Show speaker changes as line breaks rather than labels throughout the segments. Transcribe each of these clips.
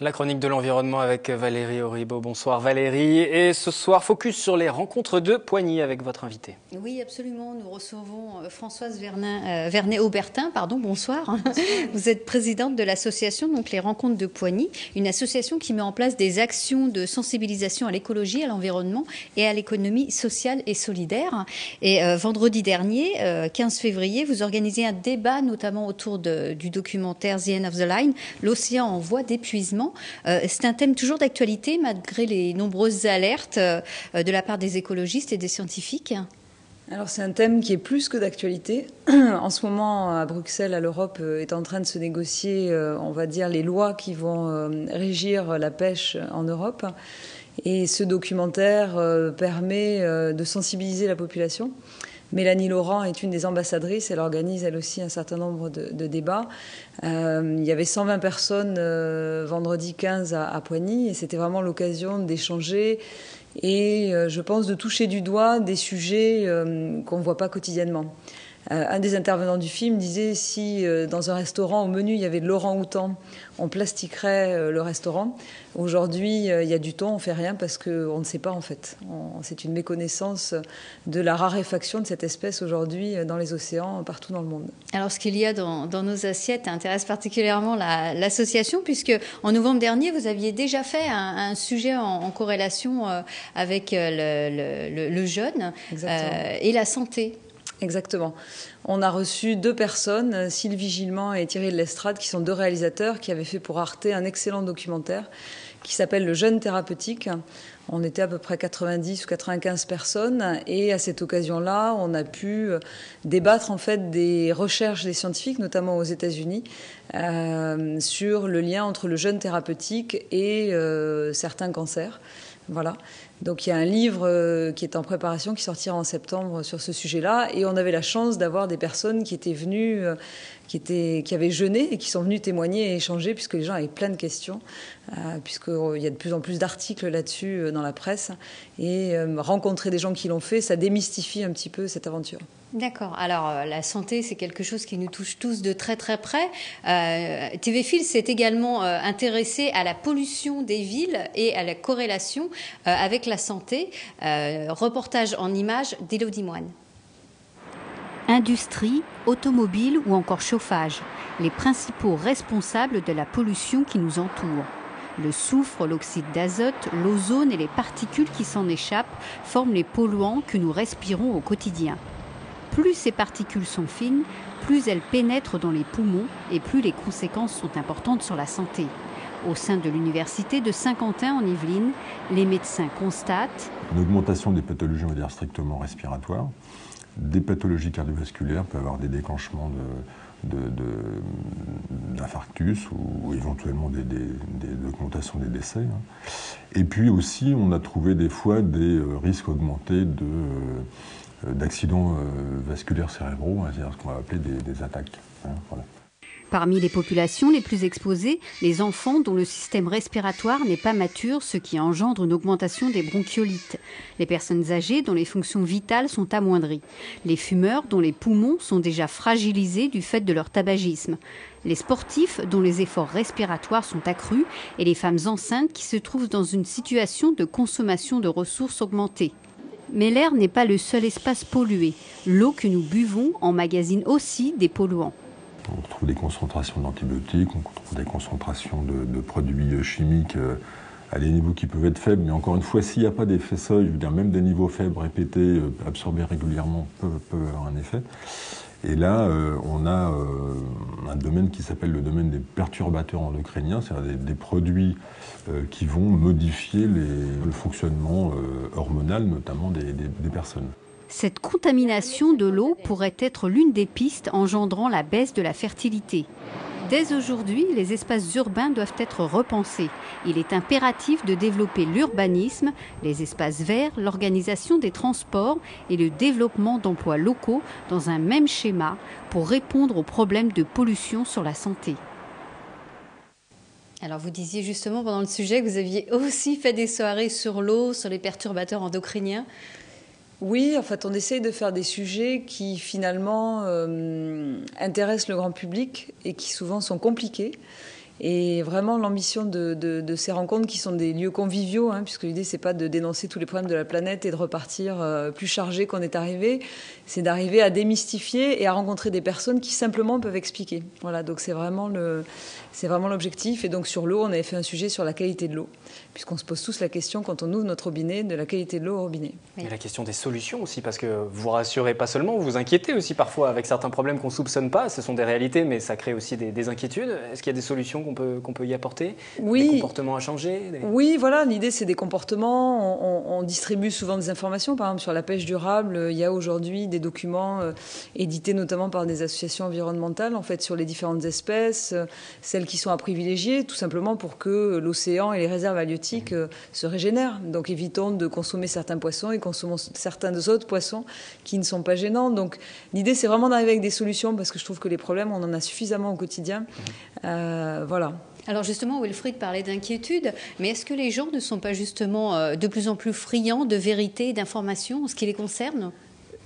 La chronique de l'environnement avec Valérie Auribeau. Bonsoir Valérie. Et ce soir, focus sur les rencontres de Poigny avec votre invité.
Oui, absolument. Nous recevons Françoise Vernet-Aubertin. Bonsoir. Bonsoir. Vous êtes présidente de l'association donc les Rencontres de Poigny, une association qui met en place des actions de sensibilisation à l'écologie, à l'environnement et à l'économie sociale et solidaire. Et vendredi dernier, 15 février, vous organisez un débat notamment autour du documentaire The End of the Line, l'océan en voie d'épuisement. C'est un thème toujours d'actualité malgré les nombreuses alertes de la part des écologistes et des scientifiques.
Alors c'est un thème qui est plus que d'actualité. En ce moment, à Bruxelles, l'Europe est en train de se négocier, on va dire, les lois qui vont régir la pêche en Europe. Et ce documentaire permet de sensibiliser la population. Mélanie Laurent est une des ambassadrices, elle organise elle aussi un certain nombre de débats. Il y avait 120 personnes vendredi 15 à Poigny et c'était vraiment l'occasion d'échanger et je pense de toucher du doigt des sujets qu'on ne voit pas quotidiennement. Un des intervenants du film disait si dans un restaurant au menu il y avait de l'orang-outan, on plastiquerait le restaurant. Aujourd'hui il y a du thon, on fait rien parce qu'on ne sait pas en fait. C'est une méconnaissance de la raréfaction de cette espèce aujourd'hui dans les océans partout dans le monde.
Alors ce qu'il y a dans nos assiettes intéresse particulièrement l'association puisque en novembre dernier vous aviez déjà fait un sujet en corrélation avec le jeûne et la santé.
Exactement. On a reçu 2 personnes, Sylvie Gillement et Thierry de Lestrade, qui sont 2 réalisateurs qui avaient fait pour Arte un excellent documentaire qui s'appelle Le jeûne thérapeutique. On était à peu près 90 ou 95 personnes et à cette occasion-là, on a pu débattre en fait des recherches des scientifiques, notamment aux États-Unis, sur le lien entre le jeûne thérapeutique et certains cancers. Voilà. Donc il y a un livre qui est en préparation, qui sortira en septembre sur ce sujet-là. Et on avait la chance d'avoir des personnes qui étaient venues, qui avaient jeûné et qui sont venues témoigner et échanger, puisque les gens avaient plein de questions, puisqu'il y a de plus en plus d'articles là-dessus dans la presse. Et rencontrer des gens qui l'ont fait, ça démystifie un petit peu cette aventure.
D'accord. Alors, la santé, c'est quelque chose qui nous touche tous de très très près. TV Fil s'est également intéressé à la pollution des villes et à la corrélation avec la santé. Reportage en images d'Élodie Moine. Industrie, automobile ou encore chauffage, les principaux responsables de la pollution qui nous entoure. Le soufre, l'oxyde d'azote, l'ozone et les particules qui s'en échappent forment les polluants que nous respirons au quotidien. Plus ces particules sont fines, plus elles pénètrent dans les poumons et plus les conséquences sont importantes sur la santé. Au sein de l'université de Saint-Quentin en Yvelines, les médecins constatent
une augmentation des pathologies, on va dire, strictement respiratoires, des pathologies cardiovasculaires, peut avoir des déclenchements d'infarctus ou éventuellement des augmentations des décès. Et puis aussi, on a trouvé des fois des risques augmentés d'accidents vasculaires cérébraux, c'est-à-dire ce qu'on va appeler des attaques. Voilà.
Parmi les populations les plus exposées, les enfants dont le système respiratoire n'est pas mature, ce qui engendre une augmentation des bronchiolites. Les personnes âgées dont les fonctions vitales sont amoindries. Les fumeurs dont les poumons sont déjà fragilisés du fait de leur tabagisme. Les sportifs dont les efforts respiratoires sont accrus et les femmes enceintes qui se trouvent dans une situation de consommation de ressources augmentée. Mais l'air n'est pas le seul espace pollué. L'eau que nous buvons emmagasine aussi des polluants.
On retrouve des concentrations d'antibiotiques, on retrouve des concentrations de produits chimiques à des niveaux qui peuvent être faibles. Mais encore une fois, s'il n'y a pas d'effet seuil, je veux dire, même des niveaux faibles répétés, absorbés régulièrement, peuvent avoir un effet. Et là, on a un domaine qui s'appelle le domaine des perturbateurs endocriniens, c'est-à-dire des produits qui vont modifier le fonctionnement hormonal, notamment des personnes.
Cette contamination de l'eau pourrait être l'une des pistes engendrant la baisse de la fertilité. Dès aujourd'hui, les espaces urbains doivent être repensés. Il est impératif de développer l'urbanisme, les espaces verts, l'organisation des transports et le développement d'emplois locaux dans un même schéma pour répondre aux problèmes de pollution sur la santé. Alors vous disiez justement pendant le sujet que vous aviez aussi fait des soirées sur l'eau, sur les perturbateurs endocriniens.
Oui, en fait, on essaye de faire des sujets qui finalement intéressent le grand public et qui souvent sont compliqués. Et vraiment, l'ambition de ces rencontres qui sont des lieux conviviaux, puisque l'idée, c'est pas de dénoncer tous les problèmes de la planète et de repartir plus chargé qu'on est arrivé, c'est d'arriver à démystifier et à rencontrer des personnes qui simplement peuvent expliquer. Voilà, donc c'est vraiment l'objectif. Et donc sur l'eau, on avait fait un sujet sur la qualité de l'eau, puisqu'on se pose tous la question quand on ouvre notre robinet de la qualité de l'eau au robinet.
Et la question des solutions aussi, parce que vous rassurez pas seulement, vous inquiétez aussi parfois avec certains problèmes qu'on ne soupçonne pas. Ce sont des réalités, mais ça crée aussi des inquiétudes. Est-ce qu'il y a des solutions qu'on peut y apporter?
Oui.
Des comportements à changer?
Oui, voilà, l'idée c'est des comportements. On distribue souvent des informations, par exemple sur la pêche durable. Il y a aujourd'hui des documents édités notamment par des associations environnementales, en fait, sur les différentes espèces, celles qui sont à privilégier, tout simplement pour que l'océan et les réserves halieutiques se régénèrent. Donc évitons de consommer certains poissons et consommons certains autres poissons qui ne sont pas gênants. Donc l'idée c'est vraiment d'arriver avec des solutions, parce que je trouve que les problèmes, on en a suffisamment au quotidien. Voilà.
Alors justement, Wilfried parlait d'inquiétude, mais est-ce que les gens ne sont pas justement de plus en plus friands de vérité et d'informations en ce qui les concerne ?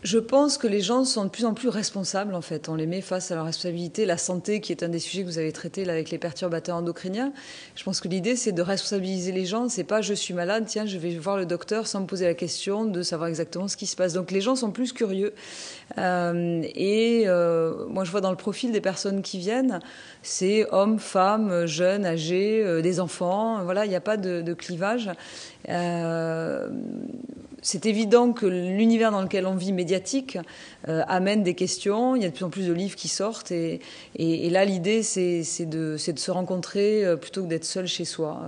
Je pense que les gens sont de plus en plus responsables, en fait. On les met face à leur responsabilité. La santé, qui est un des sujets que vous avez traité là, avec les perturbateurs endocriniens. Je pense que l'idée, c'est de responsabiliser les gens. C'est pas « je suis malade, tiens, je vais voir le docteur » sans me poser la question de savoir exactement ce qui se passe. Donc les gens sont plus curieux. Moi, je vois dans le profil des personnes qui viennent, c'est hommes, femmes, jeunes, âgés, des enfants. Voilà, il n'y a pas de clivage. C'est évident que l'univers dans lequel on vit, médiatique, amène des questions. Il y a de plus en plus de livres qui sortent. Et là, l'idée, c'est de se rencontrer plutôt que d'être seul chez soi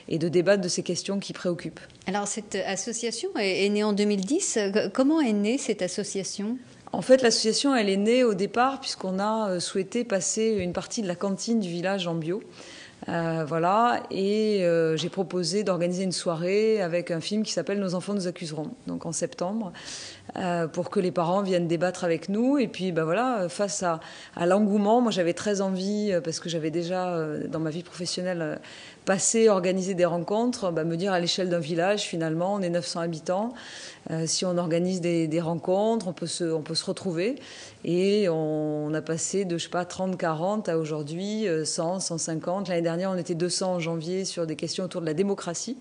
et de débattre de ces questions qui préoccupent.
Alors, cette association est née en 2010. Comment est née cette association ?
En fait, l'association, elle est née au départ puisqu'on a souhaité passer une partie de la cantine du village en bio. Voilà, et j'ai proposé d'organiser une soirée avec un film qui s'appelle « Nos enfants nous accuseront », donc en septembre, pour que les parents viennent débattre avec nous. Et puis, voilà, face à l'engouement, moi j'avais très envie, parce que j'avais déjà, dans ma vie professionnelle, organiser des rencontres, me dire à l'échelle d'un village, finalement, on est 900 habitants. Si on organise des rencontres, on peut se retrouver. Et on a passé de, 30, 40 à aujourd'hui 100, 150. L'année dernière, on était 200 en janvier sur des questions autour de la démocratie.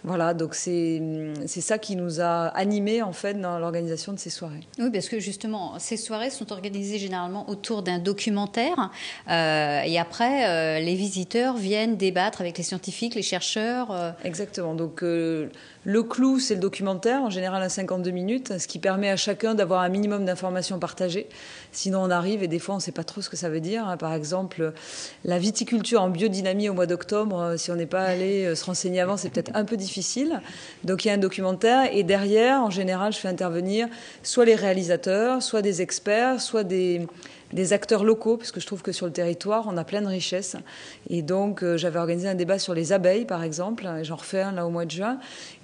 Voilà, donc c'est ça qui nous a animés en fait dans l'organisation de ces soirées.
Oui, parce que justement, ces soirées sont organisées généralement autour d'un documentaire et après, les visiteurs viennent débattre avec les scientifiques, les chercheurs.
Exactement, donc le clou, c'est le documentaire, en général à 52 minutes, ce qui permet à chacun d'avoir un minimum d'informations partagées. Sinon, on arrive et des fois, on ne sait pas trop ce que ça veut dire. Par exemple, la viticulture en biodynamie au mois d'octobre, si on n'est pas allé se renseigner avant, c'est peut-être un peu difficile. Donc, il y a un documentaire et derrière, en général, je fais intervenir soit les réalisateurs, soit des experts, soit des acteurs locaux, parce que je trouve que sur le territoire, on a plein de richesses. Et donc, j'avais organisé un débat sur les abeilles, par exemple, et j'en refais un là au mois de juin.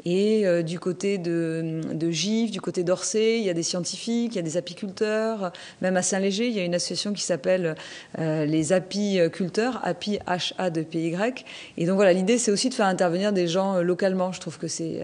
Et du côté de Gif, du côté d'Orsay, il y a des scientifiques, il y a des apiculteurs. Même à Saint-Léger, il y a une association qui s'appelle les apiculteurs, api H-A-2-P-Y. Et donc voilà, l'idée, c'est aussi de faire intervenir des gens localement. Je trouve que c'est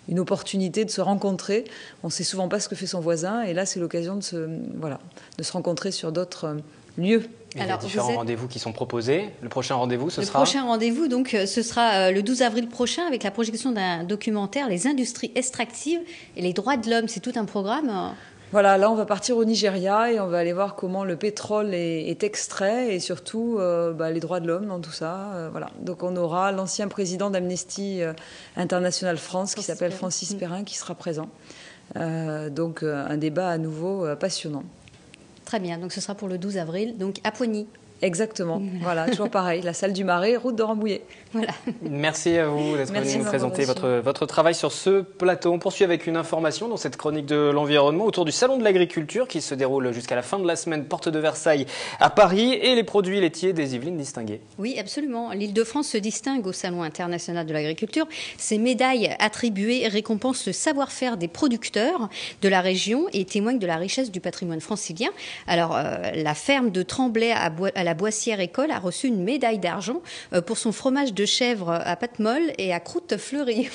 une opportunité de se rencontrer. On ne sait souvent pas ce que fait son voisin. Et là, c'est l'occasion de se rencontrer sur d'autres lieux.
Il y a différents rendez-vous qui sont proposés. Le prochain rendez-vous, ce sera ?
Le prochain rendez-vous, donc, ce sera le 12 avril prochain avec la projection d'un documentaire, Les industries extractives et les droits de l'homme. C'est tout un programme.
Voilà, là, on va partir au Nigeria et on va aller voir comment le pétrole est extrait et surtout les droits de l'homme dans tout ça. Voilà. Donc, on aura l'ancien président d'Amnesty International France qui s'appelle Francis Perrin qui sera présent. Donc, un débat à nouveau passionnant.
Très bien, donc ce sera pour le 12 avril, donc à Poigny.
Exactement, voilà, toujours pareil, la salle du Marais, route de Rambouillet.
Voilà.
Merci à vous d'être venu nous présenter votre travail sur ce plateau. On poursuit avec une information dans cette chronique de l'environnement autour du Salon de l'agriculture qui se déroule jusqu'à la fin de la semaine, porte de Versailles à Paris, et les produits laitiers des Yvelines distingués.
Oui, absolument. L'Île-de-France se distingue au Salon international de l'agriculture. Ces médailles attribuées récompensent le savoir-faire des producteurs de la région et témoignent de la richesse du patrimoine francilien. Alors, la ferme de Tremblay à la Boissière École a reçu une médaille d'argent pour son fromage de chèvre à pâte molle et à croûte fleurie.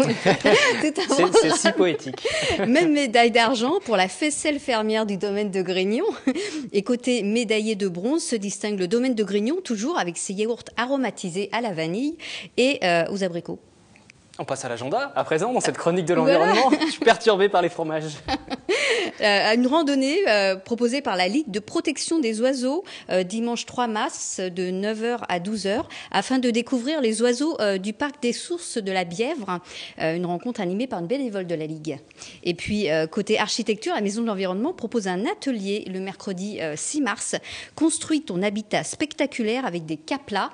C'est si poétique.
Même médaille d'argent pour la faisselle fermière du domaine de Grignon. Et côté médaillé de bronze se distingue le domaine de Grignon, toujours avec ses yaourts aromatisés à la vanille et aux abricots.
On passe à l'agenda à présent dans cette chronique de l'environnement. Voilà. Je suis perturbé par les fromages.
Une randonnée proposée par la Ligue de protection des oiseaux dimanche 3 mars de 9h à 12h afin de découvrir les oiseaux du parc des Sources de la Bièvre. Une rencontre animée par une bénévole de la Ligue. Et puis côté architecture, la Maison de l'Environnement propose un atelier le mercredi 6 mars. Construis ton habitat spectaculaire avec des caplas.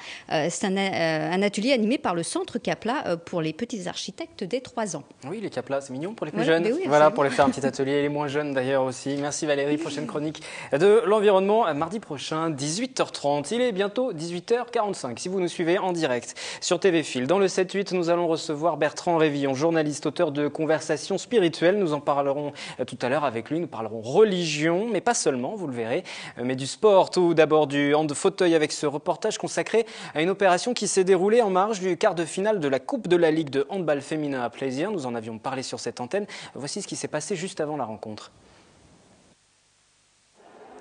C'est un atelier animé par le Centre Capla pour les petits architectes dès 3 ans.
Oui, les caplas, c'est mignon pour les plus jeunes.
Oui,
voilà, pour les faire un petit atelier. Et les moins jeunes d'ailleurs aussi. Merci Valérie. Prochaine chronique de l'environnement mardi prochain, 18h30. Il est bientôt 18h45 si vous nous suivez en direct sur TV Fil. Dans le 7-8, nous allons recevoir Bertrand Révillon, journaliste, auteur de Conversations spirituelles. Nous en parlerons tout à l'heure avec lui. Nous parlerons religion, mais pas seulement, vous le verrez, mais du sport. Tout d'abord du hand-fauteuil avec ce reportage consacré à une opération qui s'est déroulée en marge du quart de finale de la Coupe de la Ligue de handball féminin à Plaisir. Nous en avions parlé sur cette antenne. Voici ce qui s'est passé juste avant la rencontre.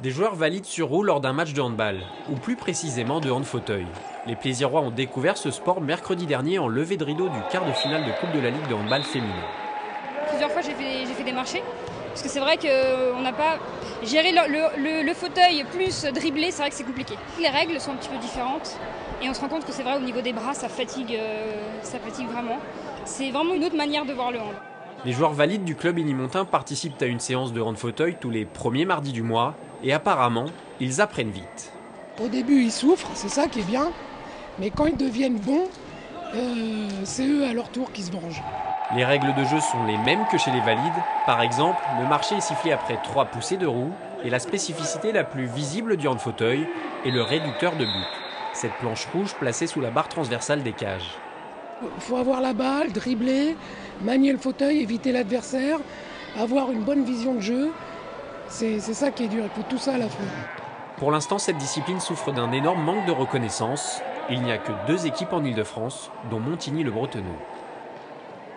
Des joueurs valident sur roue lors d'un match de handball, ou plus précisément de hand-fauteuil. Les Plaisirois ont découvert ce sport mercredi dernier en levée de rideau du quart de finale de Coupe de la Ligue de handball féminin.
Plusieurs fois j'ai fait des marchés, parce que c'est vrai qu'on n'a pas géré le fauteuil plus dribblé, c'est vrai que c'est compliqué. Les règles sont un petit peu différentes, et on se rend compte que c'est vrai au niveau des bras, ça fatigue vraiment. C'est vraiment une autre manière de voir le hand.
Les joueurs valides du club Inimontin participent à une séance de hand-fauteuil tous les premiers mardis du mois, et apparemment, ils apprennent vite.
Au début, ils souffrent, c'est ça qui est bien, mais quand ils deviennent bons, c'est eux à leur tour qui se vengent.
Les règles de jeu sont les mêmes que chez les valides. Par exemple, le marché est sifflé après 3 poussées de roue, et la spécificité la plus visible du hand-fauteuil est le réducteur de but. Cette planche rouge placée sous la barre transversale des cages.
Il faut avoir la balle, dribbler, manier le fauteuil, éviter l'adversaire, avoir une bonne vision de jeu. C'est ça qui est dur, il faut tout ça à la fois.
Pour l'instant, cette discipline souffre d'un énorme manque de reconnaissance. Il n'y a que 2 équipes en Ile-de-France, dont Montigny-le-Bretonneux.